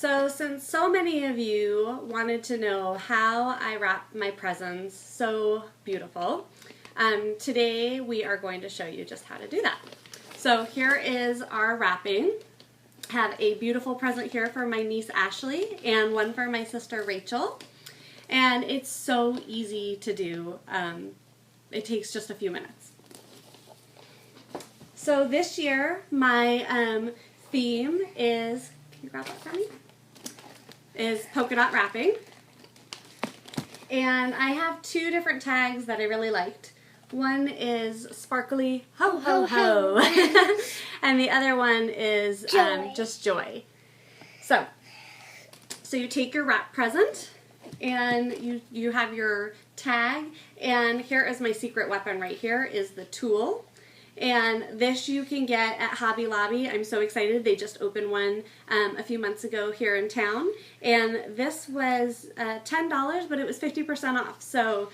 So since so many of you wanted to know how I wrap my presents so beautiful, today we are going to show you just how to do that. So here is our wrapping. I have a beautiful present here for my niece Ashley and one for my sister Rachel. And it's so easy to do. It takes just a few minutes. So this year my theme is, can you grab that for me? Is polka dot wrapping. And I have two different tags that I really liked. One is sparkly ho ho ho, and the other one is just joy. So you take your wrap present and you have your tag, and here is my secret weapon right here is the tulle. And this you can get at Hobby Lobby. I'm so excited. They just opened one a few months ago here in town. And this was $10, but it was 50% off. So,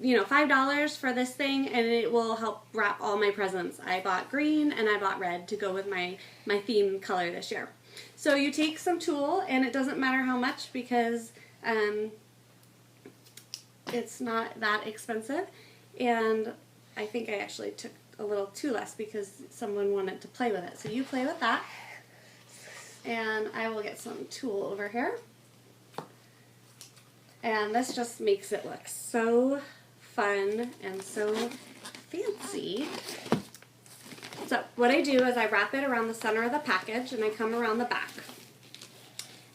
you know, $5 for this thing, and it will help wrap all my presents. I bought green and I bought red to go with my theme color this year. So you take some tulle, and it doesn't matter how much because it's not that expensive. And I think I actually took a little too less because someone wanted to play with it. So you play with that. And I will get some tulle over here. And this just makes it look so fun and so fancy. So what I do is I wrap it around the center of the package and I come around the back.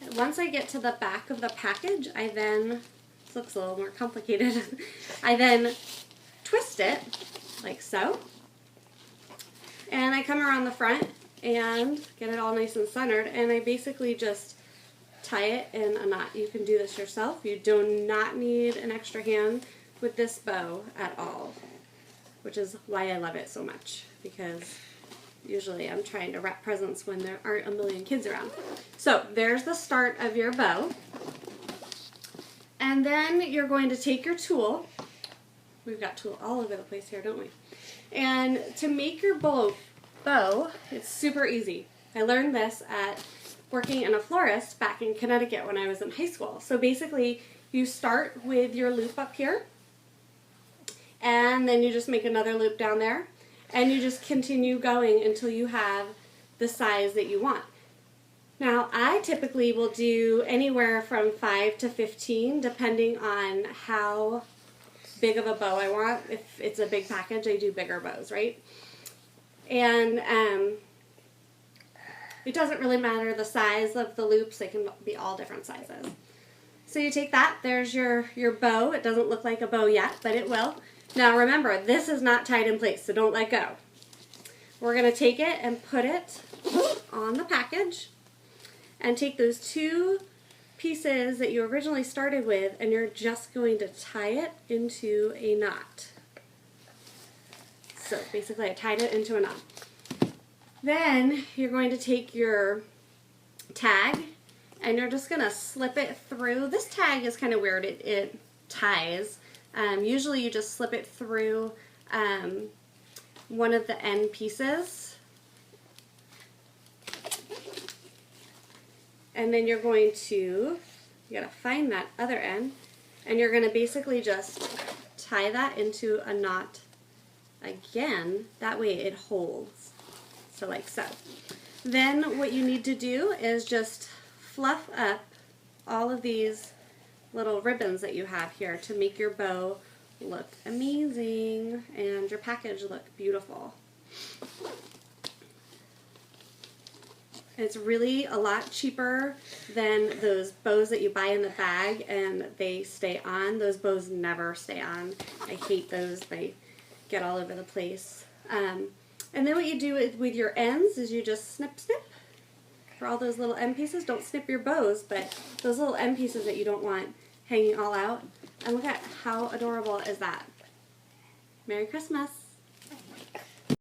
And once I get to the back of the package, I then, this looks a little more complicated, I then twist it like so. And I come around the front and get it all nice and centered, and I basically just tie it in a knot. You can do this yourself. You do not need an extra hand with this bow at all, which is why I love it so much, because usually I'm trying to wrap presents when there aren't a million kids around. So there's the start of your bow. And then you're going to take your tulle. We've got tulle all over the place here, don't we? And to make your bow, it's super easy. I learned this at working in a florist back in Connecticut when I was in high school. So basically, you start with your loop up here, and then you just make another loop down there, and you just continue going until you have the size that you want. Now, I typically will do anywhere from 5 to 15, depending on how big of a bow I want. If it's a big package, I do bigger bows, right? And it doesn't really matter the size of the loops. They can be all different sizes. So you take that, there's your bow. It doesn't look like a bow yet, but it will. Now remember, this is not tied in place, so don't let go. We're going to take it and put it on the package and take those two pieces that you originally started with, and you're just going to tie it into a knot. So basically I tied it into a knot. Then you're going to take your tag and you're just going to slip it through. This tag is kind of weird. It ties. Usually you just slip it through one of the end pieces. And then you're going to, you gotta find that other end, and you're gonna basically just tie that into a knot again. That way it holds. So like so. Then what you need to do is just fluff up all of these little ribbons that you have here to make your bow look amazing and your package look beautiful. It's really a lot cheaper than those bows that you buy in the bag and they stay on. Those bows never stay on. I hate those. They get all over the place. And then what you do with your ends is you just snip, snip for all those little end pieces. Don't snip your bows, but those little end pieces that you don't want hanging all out. And look at how adorable is that. Merry Christmas.